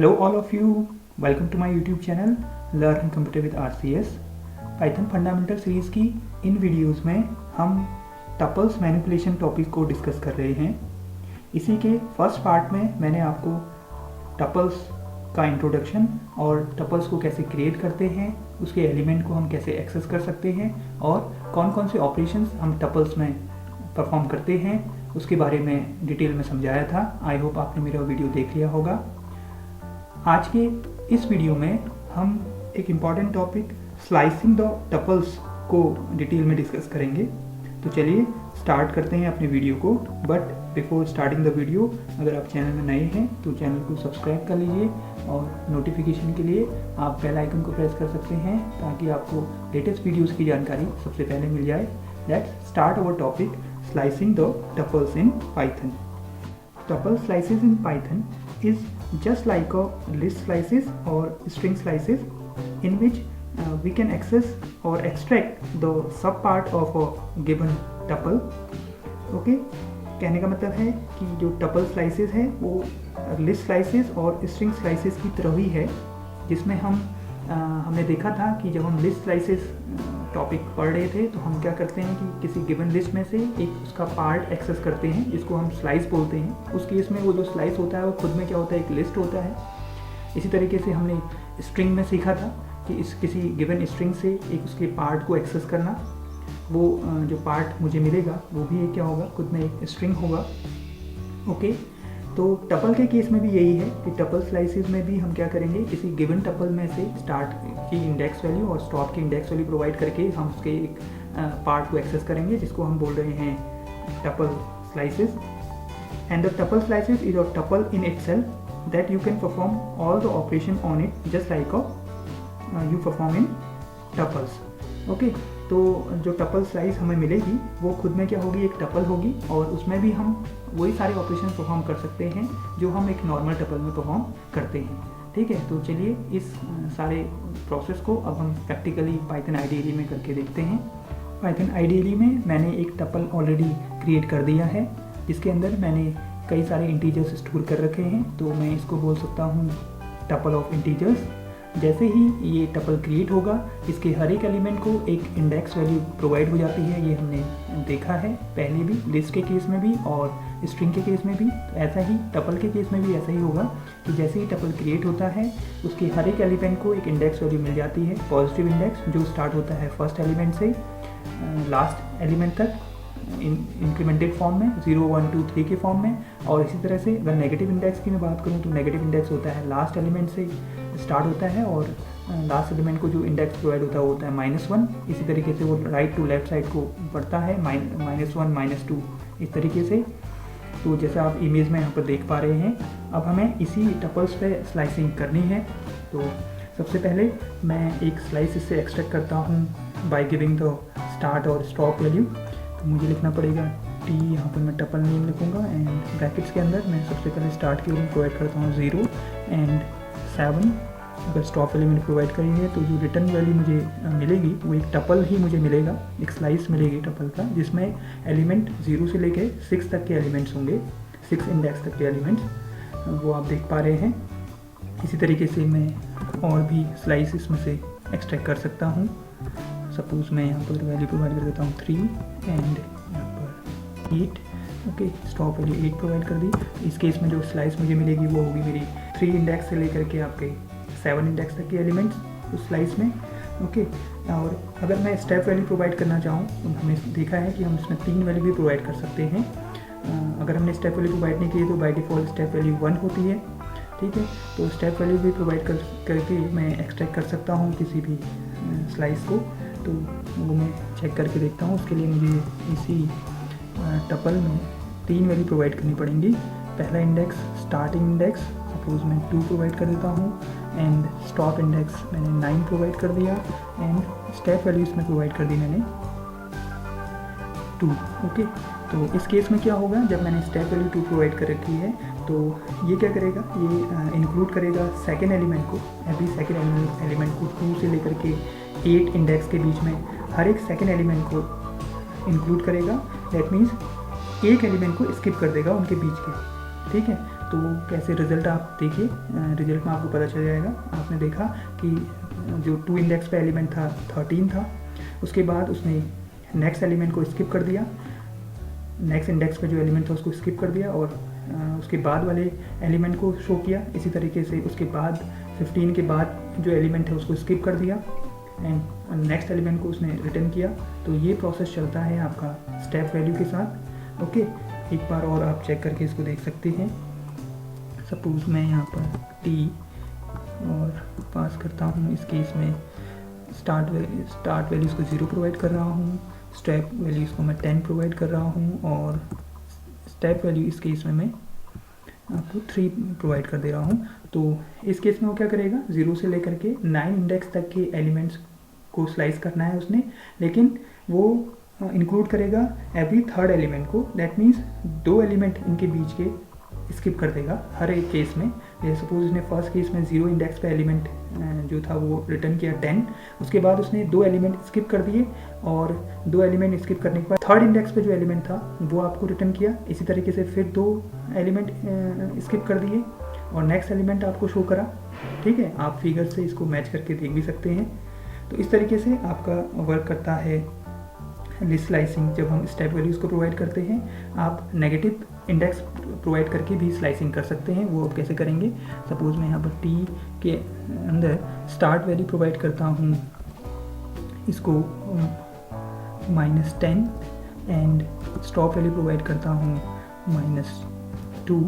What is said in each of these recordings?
Hello all of you, welcome to my YouTube channel Learn Computer with RCS। Python fundamental series की इन videos में हम tuples manipulation topic को discuss कर रहे हैं। इसी के फर्स्ट पार्ट में मैंने आपको टपल्स का इंट्रोडक्शन और टपल्स को कैसे क्रिएट करते हैं, उसके एलिमेंट को हम कैसे एक्सेस कर सकते हैं और कौन कौन से ऑपरेशंस हम टपल्स में परफॉर्म करते हैं उसके बारे में डिटेल में समझाया था। आई होप आपने मेरा वीडियो देख लिया होगा। आज के इस वीडियो में हम एक important topic slicing the tuples को डिटेल में डिस्कस करेंगे। तो चलिए स्टार्ट करते हैं अपने वीडियो को। But before starting the video, अगर आप चैनल में नए हैं तो चैनल को सब्सक्राइब कर लीजिए और नोटिफिकेशन के लिए आप बेल आइकन को प्रेस कर सकते हैं ताकि आपको लेटेस्ट वीडियोज़ की जानकारी सबसे पहले मिल जाए। Let's start our topic slicing the tuples in Python. Tuple slices in Python is just like a list slices or string slices in which we can access or extract the subpart of a given tuple. Okay? कहने का मतलब है कि जो tuple slices है वो list slices और string slices की तरह ही है, जिसमें हमने देखा था कि जब हम list slices टॉपिक पढ़ रहे थे तो हम क्या करते हैं कि किसी गिवन लिस्ट में से एक उसका पार्ट एक्सेस करते हैं जिसको हम स्लाइस बोलते हैं। उस केस में वो जो स्लाइस होता है वो खुद में क्या होता है, एक लिस्ट होता है। इसी तरीके से हमने स्ट्रिंग में सीखा था कि इस किसी गिवन स्ट्रिंग से एक उसके पार्ट को एक्सेस करना। वो जो पार्ट मुझे मिलेगा वो भी एक क्या होगा, खुद में एक स्ट्रिंग होगा। ओके, तो टपल के केस में भी यही है कि टपल स्लाइसेस में भी हम क्या करेंगे, किसी गिवन टपल में से स्टार्ट की इंडेक्स वैल्यू और स्टॉप की इंडेक्स वैल्यू प्रोवाइड करके हम उसके एक पार्ट को एक्सेस करेंगे जिसको हम बोल रहे हैं tuple slices. And the tuple slices is a tuple in itself that you can perform all the operation on it just like you perform in tuples. Okay, तो जो टपल स्लाइस हमें मिलेगी वो खुद में क्या होगी, एक टपल होगी और उसमें भी हम वही सारे ऑपरेशन परफॉर्म कर सकते हैं जो हम एक नॉर्मल टपल में परफॉर्म करते हैं। ठीक है, तो चलिए इस सारे प्रोसेस को अब हम प्रैक्टिकली पाइथन आईडीई में करके देखते हैं। पाइथन आईडीई में मैंने एक टपल ऑलरेडी क्रिएट कर दिया है जिसके अंदर मैंने कई सारे इंटीजर्स स्टोर कर रखे हैं। तो मैं इसको बोल सकता हूँ टपल ऑफ इंटीजर्स। जैसे ही ये टपल क्रिएट होगा इसके हर एक एलिमेंट को एक इंडेक्स वैल्यू प्रोवाइड हो जाती है। ये हमने देखा है पहले भी, लिस्ट के केस में भी और स्ट्रिंग के केस में भी। तो ऐसा ही टपल के केस में भी ऐसा ही होगा कि जैसे ही टपल क्रिएट होता है उसके हर एक एलिमेंट को एक इंडेक्स वैल्यू मिल जाती है, पॉजिटिव इंडेक्स जो स्टार्ट होता है फर्स्ट एलिमेंट से लास्ट एलिमेंट तक इंक्रीमेंटेड फॉर्म में 0 1 2 3 के फॉर्म में। और इसी तरह से अगर नेगेटिव इंडेक्स की मैं बात करूँ तो नेगेटिव इंडेक्स होता है लास्ट एलिमेंट से स्टार्ट होता है और लास्ट एलिमेंट को जो इंडेक्स प्रोवाइड होता है वो होता है -1। इसी तरीके से वो राइट टू लेफ्ट साइड को बढ़ता है -1 -2 इस तरीके से। तो जैसा आप इमेज में यहाँ पर देख पा रहे हैं, अब हमें इसी टपल्स पे स्लाइसिंग करनी है। तो सबसे पहले मैं एक स्लाइस इससे एक्सट्रैक्ट करता हूँ बाय गिविंग द स्टार्ट और स्टॉप वैल्यू। तो मुझे लिखना पड़ेगा टी, यहाँ पर मैं टपल नेम लिखूँगा एंड ब्रैकेट्स के अंदर मैं सबसे पहले स्टार्ट की वैल्यू प्रोवाइड करता हूँ 0 एंड 7। अगर स्टॉप वैल्यू मैंने प्रोवाइड करी है तो जो रिटर्न वैल्यू मुझे मिलेगी वो एक टपल ही मुझे मिलेगा, एक स्लाइस मिलेगी टपल का जिसमें एलिमेंट 0 से लेके 6 तक के एलिमेंट्स होंगे, 6 इंडेक्स तक के एलिमेंट्स वो आप देख पा रहे हैं। इसी तरीके से मैं और भी स्लाइस इसमें से एक्सट्रैक्ट कर सकता हूँ। सपोज मैं यहाँ पर वैल्यू प्रोवाइड कर देता हूँ 3 एंड यहाँ पर 8। ओके, स्टॉप वैल्यू 8 प्रोवाइड कर दी। इस केस में जो स्लाइस मुझे मिलेगी वो होगी मेरी 3 इंडेक्स से लेकर के आपके 7 इंडेक्स तक के एलिमेंट्स उस स्लाइस में। ओके, और अगर मैं स्टेप वैल्यू प्रोवाइड करना चाहूँ तो हमने देखा है कि हम इसमें 3 वैल्यू भी प्रोवाइड कर सकते हैं। अगर हमने स्टेप वैल्यू प्रोवाइड नहीं की तो बाय डिफ़ॉल्ट स्टेप वैल्यू 1 होती है। ठीक है, तो स्टेप वैल्यू भी प्रोवाइड करके मैं एक्सट्रैक्ट कर सकता हूँ किसी भी स्लाइस को। तो वो मैं चेक करके देखता हूँ। उसके लिए मुझे इसी टपल में 3 वैल्यू प्रोवाइड करनी पड़ेंगी। पहला इंडेक्स स्टार्टिंग इंडेक्स सपोज मैं 2 प्रोवाइड कर देता हूँ एंड स्टॉप इंडेक्स मैंने 9 प्रोवाइड कर दिया एंड स्टेप वैल्यू इसमें प्रोवाइड कर दी मैंने 2। ओके, तो इस केस में क्या होगा, जब मैंने स्टेप वैल्यू 2 प्रोवाइड कर रखी है तो ये क्या करेगा, ये इंक्लूड करेगा सेकेंड एलिमेंट को, अभी सेकेंड एलिमेंट को 2 से लेकर के 8 इंडेक्स के बीच में हर एक सेकेंड एलिमेंट को इंक्लूड करेगा। दैट मीन्स एक एलिमेंट को स्किप कर देगा उनके बीच के। ठीक है, तो कैसे रिज़ल्ट आप देखिए, रिज़ल्ट में आपको पता चल जाएगा। आपने देखा कि जो 2 इंडेक्स पे एलिमेंट था 13 था, उसके बाद उसने नेक्स्ट एलिमेंट को स्किप कर दिया, नेक्स्ट इंडेक्स पे जो एलिमेंट था उसको स्किप कर दिया और उसके बाद वाले एलिमेंट को शो किया। इसी तरीके से उसके बाद 15 के बाद जो एलिमेंट है उसको स्किप कर दिया एंड नेक्स्ट एलिमेंट को उसने रिटर्न किया। तो ये प्रोसेस चलता है आपका स्टेप वैल्यू के साथ। ओके, एक बार और आप चेक करके इसको देख सकते हैं। सपोज मैं यहाँ पर टी और पास करता हूँ, इस केस में स्टार्ट वैल्यूज़ को 0 प्रोवाइड कर रहा हूँ, स्टेप वैल्यूज़ को मैं 10 प्रोवाइड कर रहा हूँ और स्टेप वैल्यू इस केस में मैं आपको 3 प्रोवाइड कर दे रहा हूँ। तो इस केस में वो क्या करेगा, 0 से लेकर के 9 इंडेक्स तक के एलिमेंट्स को स्लाइस करना है उसने, लेकिन वो इंक्लूड करेगा एवरी थर्ड एलिमेंट को। दैट मीन्स 2 एलिमेंट इनके बीच के स्किप कर देगा हर एक केस में। जैसे सपोज उसने फर्स्ट केस में 0 इंडेक्स पे एलिमेंट जो था वो रिटर्न किया 10, उसके बाद उसने 2 एलिमेंट स्किप कर दिए और 2 एलिमेंट स्किप करने के बाद थर्ड इंडेक्स पे जो एलिमेंट था वो आपको रिटर्न किया। इसी तरीके से फिर 2 एलिमेंट स्किप कर दिए और नेक्स्ट एलिमेंट आपको शो करा। ठीक है, आप फिगर से इसको मैच करके देख भी सकते हैं। तो इस तरीके से आपका वर्क करता है लिस्ट स्लाइसिंग। जब हम स्टेप वैल्यूज़ को प्रोवाइड करते हैं, आप नेगेटिव इंडेक्स प्रोवाइड करके भी स्लाइसिंग कर सकते हैं। वो आप कैसे करेंगे, सपोज मैं यहाँ पर टी के अंदर स्टार्ट वैल्यू प्रोवाइड करता हूँ, इसको -10 एंड स्टॉप वैल्यू प्रोवाइड करता हूँ -2।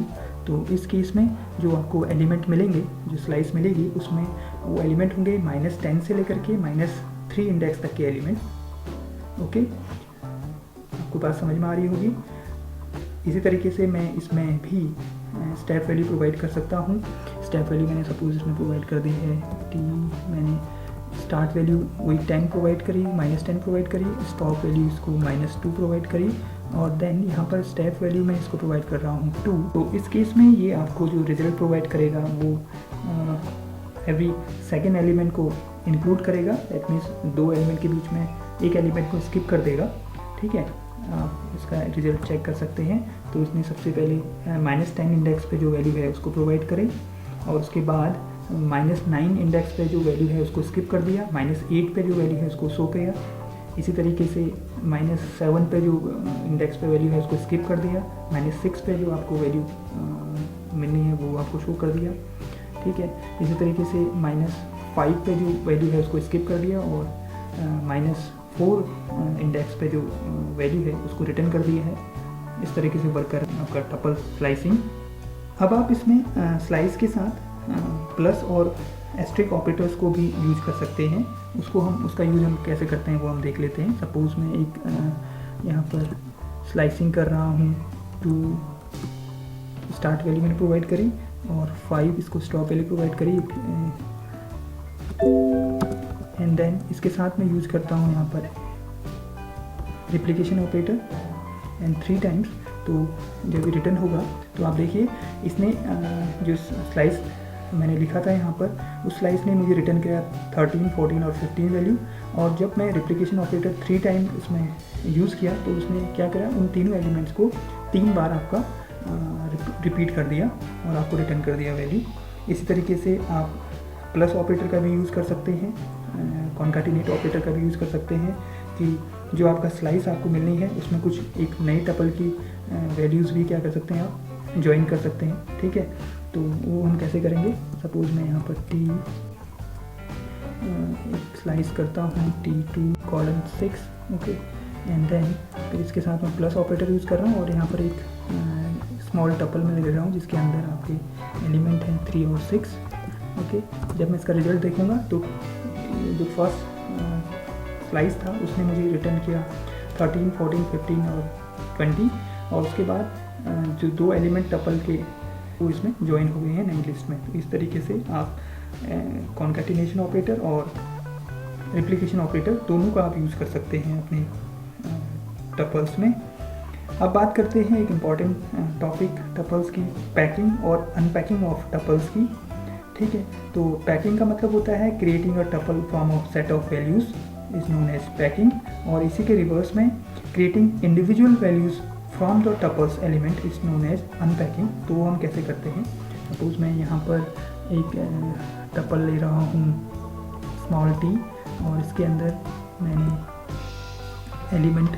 तो इस केस में जो आपको एलिमेंट मिलेंगे, जो स्लाइस मिलेगी, उसमें वो एलिमेंट होंगे -10 से लेकर के -3 इंडेक्स तक के एलिमेंट। ओके, आपको बात समझ में आ रही होगी। इसी तरीके से मैं इसमें भी स्टेप वैल्यू प्रोवाइड कर सकता हूँ। स्टेप वैल्यू मैंने सपोज इसमें प्रोवाइड कर दी है टी, मैंने स्टार्ट वैल्यू वही 10 प्रोवाइड करी, -10 प्रोवाइड करी, स्टॉप वैल्यू इसको -2 प्रोवाइड करी और देन यहाँ पर स्टेप वैल्यू मैं इसको प्रोवाइड कर रहा हूँ 2। तो इस केस में ये आपको जो रिजल्ट प्रोवाइड करेगा वो एवरी सेकेंड एलिमेंट को इंक्लूड करेगा। दैट मीन्स 2 एलिमेंट के बीच में एक एलिमेंट को स्किप कर देगा। ठीक है, आप इसका रिजल्ट चेक कर सकते हैं। तो इसने सबसे पहले -10 इंडेक्स पे जो वैल्यू है उसको प्रोवाइड करें और उसके बाद -9 इंडेक्स पे जो वैल्यू है उसको स्किप कर दिया, -8 पे जो वैल्यू है उसको शो किया। इसी तरीके से -7 पे जो इंडेक्स पे वैल्यू है उसको स्किप कर दिया, -6 पे जो आपको वैल्यू मिलनी है वो आपको शो कर दिया। ठीक है, इसी तरीके से -5 पे जो वैल्यू है उसको स्किप कर दिया और -4 इंडेक्स पे जो वैल्यू है उसको रिटर्न कर दिया है। इस तरीके से वर्क कर आपका टपल स्लाइसिंग। अब आप इसमें स्लाइस के साथ प्लस और एस्ट्रिक ऑपरेटर्स को भी यूज कर सकते हैं। उसका यूज हम कैसे करते हैं वो हम देख लेते हैं। सपोज मैं एक यहाँ पर स्लाइसिंग कर रहा हूँ, 2 स्टार्ट वैल्यू मैंने प्रोवाइड करी और 5 इसको स्टॉप वैल्यू प्रोवाइड करी एंड देन इसके साथ मैं यूज करता हूँ यहाँ पर रिप्लिकेशन ऑपरेटर एंड 3 टाइम्स। तो जब रिटर्न होगा तो आप देखिए इसने जो स्लाइस मैंने लिखा था यहाँ पर, उस स्लाइस ने मुझे रिटर्न किया 13, 14 और 15 वैल्यू। और जब मैं रिप्लिकेशन ऑपरेटर 3 टाइम उसमें यूज़ किया तो उसने क्या करा, उन तीनों एलिमेंट्स को 3 बार आपका रिपीट कर दिया और आपको रिटर्न कर दिया वैल्यू। इसी तरीके से आप प्लस ऑपरेटर का भी यूज़ कर सकते हैं, कॉन्कैटिनेट ऑपरेटर का भी यूज़ कर सकते हैं कि जो आपका स्लाइस आपको मिलनी है उसमें कुछ एक नई टपल की वैल्यूज़ भी क्या कर सकते हैं, आप ज्वाइन कर सकते हैं। ठीक है, तो वो हम कैसे करेंगे, सपोज मैं यहाँ पर टी एक स्लाइस करता हूँ T2 colon 6। Okay, and then फिर इसके साथ मैं प्लस ऑपरेटर यूज़ कर रहा हूँ और यहाँ पर एक स्मॉल टपल में ले रहा हूँ जिसके अंदर आपके एलिमेंट हैं 3 और 6। ओके, जब मैं इसका रिजल्ट देखूँगा तो जो फर्स्ट स्लाइस था उसने मुझे रिटर्न किया 13, 14, 15 और 20 और उसके बाद जो 2 एलिमेंट टपल के वो इसमें ज्वाइन हो गए हैं नई लिस्ट में। तो इस तरीके से आप कॉन्कैटिनेशन ऑपरेटर और रिप्लिकेशन ऑपरेटर दोनों का आप यूज़ कर सकते हैं अपने टपल्स में। अब बात करते हैं एक इम्पॉर्टेंट टॉपिक टपल्स की, पैकिंग और अनपैकिंग ऑफ टपल्स की। ठीक है, तो पैकिंग का मतलब होता है creating a tuple from a set of values is known as packing, और इसी के रिवर्स में creating individual values from the tuples element is known as unpacking. तो वो हम कैसे करते हैं, सपोज मैं यहाँ पर एक टपल ले रहा हूँ स्मॉल टी और इसके अंदर मैंने एलिमेंट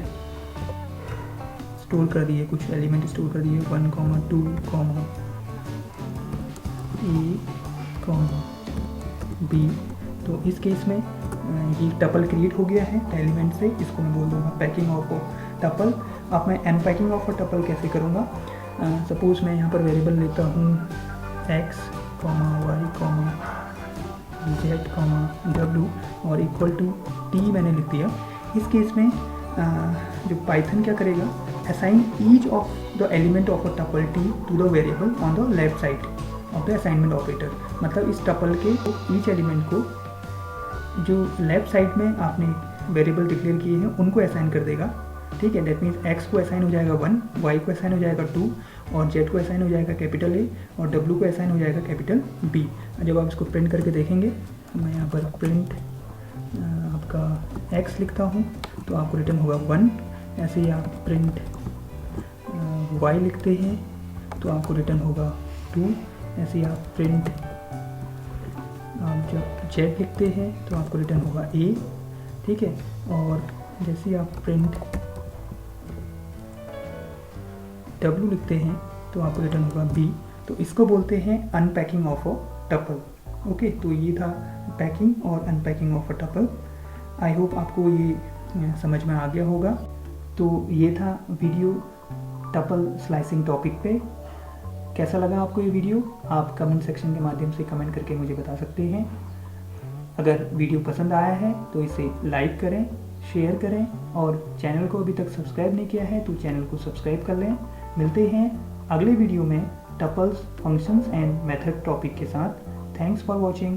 स्टोर कर दिए, कुछ एलिमेंट स्टोर कर दिए 1, 2, A, B। तो इस केस में ये टपल क्रिएट हो गया है एलिमेंट से, इसको मैं बोल दूँगा पैकिंग ऑफ टपल। अब मैं अनपैकिंग ऑफ टपल कैसे करूँगा, सपोज मैं यहाँ पर वेरिएबल लेता हूँ x, y, z, w और इक्वल टू t मैंने लिख दिया। इस केस में जो पाइथन क्या करेगा, assign each of the element of a tuple t to the variable on the left side of the assignment operator. मतलब इस टपल के ईच एलिमेंट को जो लेफ्ट साइड में आपने वेरिएबल डिक्लेयर किए हैं उनको असाइन कर देगा। ठीक है, डेट मीन्स x को असाइन हो जाएगा 1, y को असाइन हो जाएगा 2 और z को असाइन हो जाएगा कैपिटल A और w को असाइन हो जाएगा कैपिटल B। जब आप इसको प्रिंट करके देखेंगे, मैं यहाँ पर प्रिंट आपका x लिखता हूँ तो आपको रिटर्न होगा 1। ऐसे ही आप प्रिंट y लिखते हैं तो आपको रिटर्न होगा 2। ऐसे ही आप प्रिंट जब z लिखते हैं तो आपको रिटर्न होगा A। ठीक है, और जैसे ही आप प्रिंट W लिखते हैं तो आपको रिटर्न होगा B। तो इसको बोलते हैं unpacking of a tuple. Okay, तो ये था पैकिंग और unpacking of a tuple. I hope आपको ये समझ में आ गया होगा। तो ये था वीडियो टपल स्लाइसिंग टॉपिक पे। कैसा लगा आपको ये वीडियो, आप कमेंट सेक्शन के माध्यम से कमेंट करके मुझे बता सकते हैं। अगर वीडियो पसंद आया है तो इसे लाइक करें, शेयर करें और चैनल को अभी तक सब्सक्राइब नहीं किया है तो चैनल को सब्सक्राइब कर लें। मिलते हैं अगले वीडियो में tuples, functions and method topic के साथ। Thanks for watching.